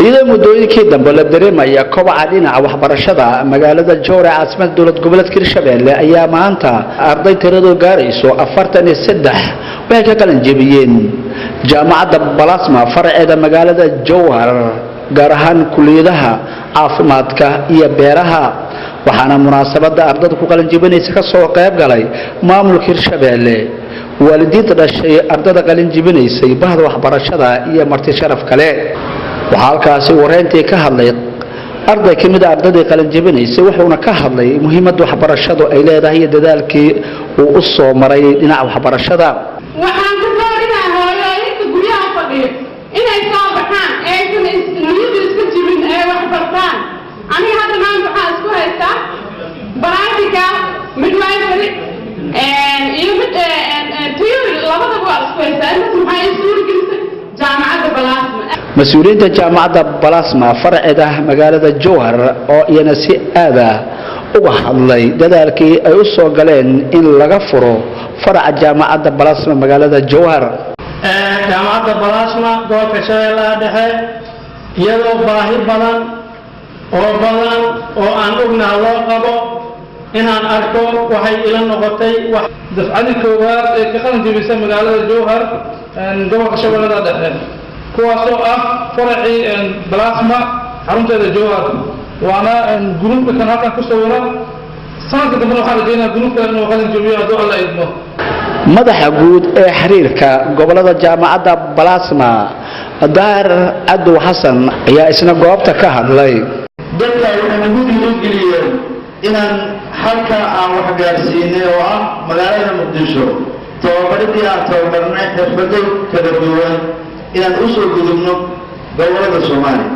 إذا مدوينكي دنبل الدريمة كوبا علينا أو حبرشة مقالة الجورة عاصمة دولة قبلة كرشبيل أيام أنت أرضي تردو قاريس وأفرتني السدح وهيك كان جيبيين جامعة بلاسما فرع إذا مقالة الجوهر قارهان كليدها عاصماتك إيا بيرها وحانا مناسبة أرضي كوكالن جيبينيسا كسو قيب قالي مامل كرشبيل والديت الشيء أرضي قالن جيبينيسا بهذا وحبرشة إيا مرتي شرف كالي وحالكاسي ورينتي ka hadlay arday kamid ardayda qalin jabinaysa wuxuuna ka hadlay muhiimadda waxbarashadu ay leedahay dadaalkii uu u soo maray dhinaca waxbarashada waxaan ku doorinayaa hooyooyinka guryaha fadhiyo inay soo baxaan ee niyadu iska jibin ee wax bartaan aniga hadda maanta waxaan isku haystaa baraatika midwifery iyo theory labadaba waa isku haystaa inta maxay suurtagelisay jaamacadda balaasma مسؤولين جامعة بلاسما فرعده مقالة الجوهر أو ينسي هذا وحضلي ذلك أيوسو قالين إن لغفروا فرع جامعة بلاسما مقالة الجوهر جامعة بلاسما دو كشاي لا دحي يلو باهي بدن oo aan ognahay loo qabo inaan arko waxay ila noqotay wax dafcadii koowaad ee ka qalin jabisay magaalada Jowhar gobolka Shabeellaha Dhexe kuwaasoo ah faracii balaasma xarunteeda Jowhar waana gruubka kan halkan ku sawiran sanadka dambe waxaa la deenaa gruubka inuu qalin jabiyo hadduu alla idmo madaxa guud ee xiriirka gobolada jaamacadda balaasma daar Abdu Xasan ayaa isna goobta ka hadlay dadka waxay ugu dhiirigeliyeen inaan halka aan wax gaarsiinay oo ah magaalada Muqdisho tababaridii aan tababarnay xirfado kala duwan inaan u soo gudubno gobolada Soomaaliya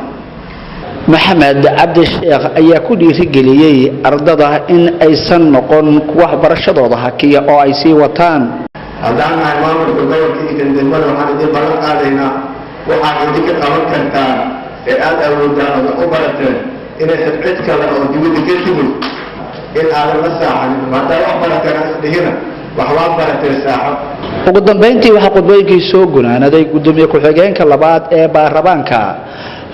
maxamed cabdi sheekh ayaa ku dhiirigeliyay ardada in aysan noqon kuwa waxbarashadooda hakiya oo ay sii wataan haddaan nahay maamulka gobolka iyo degmada waxaan idin ballan qaadaynaa waxaad idinka qaban kartaa ee aad awoodaan u barateen inay cid kale oo dibadda ka timid in aadan la saaxanin maadaama wax barateen isdhihina waxbaa baratee saaxab ugu dambeyntii waxaa qodbooyinkii soo gunaanaday gudoomiye ku-xigeenka labaad ee baarlamaanka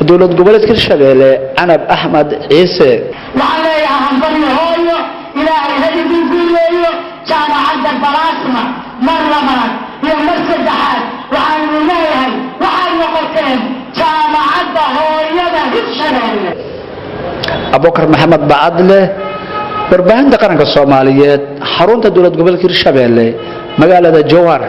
dowlad goboleedka Shabeelle Canab Axmed Ciise waxaan leeyahay hanbali hooyo ilaahay hadii guuleeyo jaamacadda balaasma mar labaad iyo mar saddexaad waxaan leeyahay waxay noqoteen jaamacadda hooyada Shabeelle Abubakar Maxamed Bacadle warbaahinta qaranka Soomaaliyeed xarunta dowlad goboleedka Shabeelle magaalada Jowhar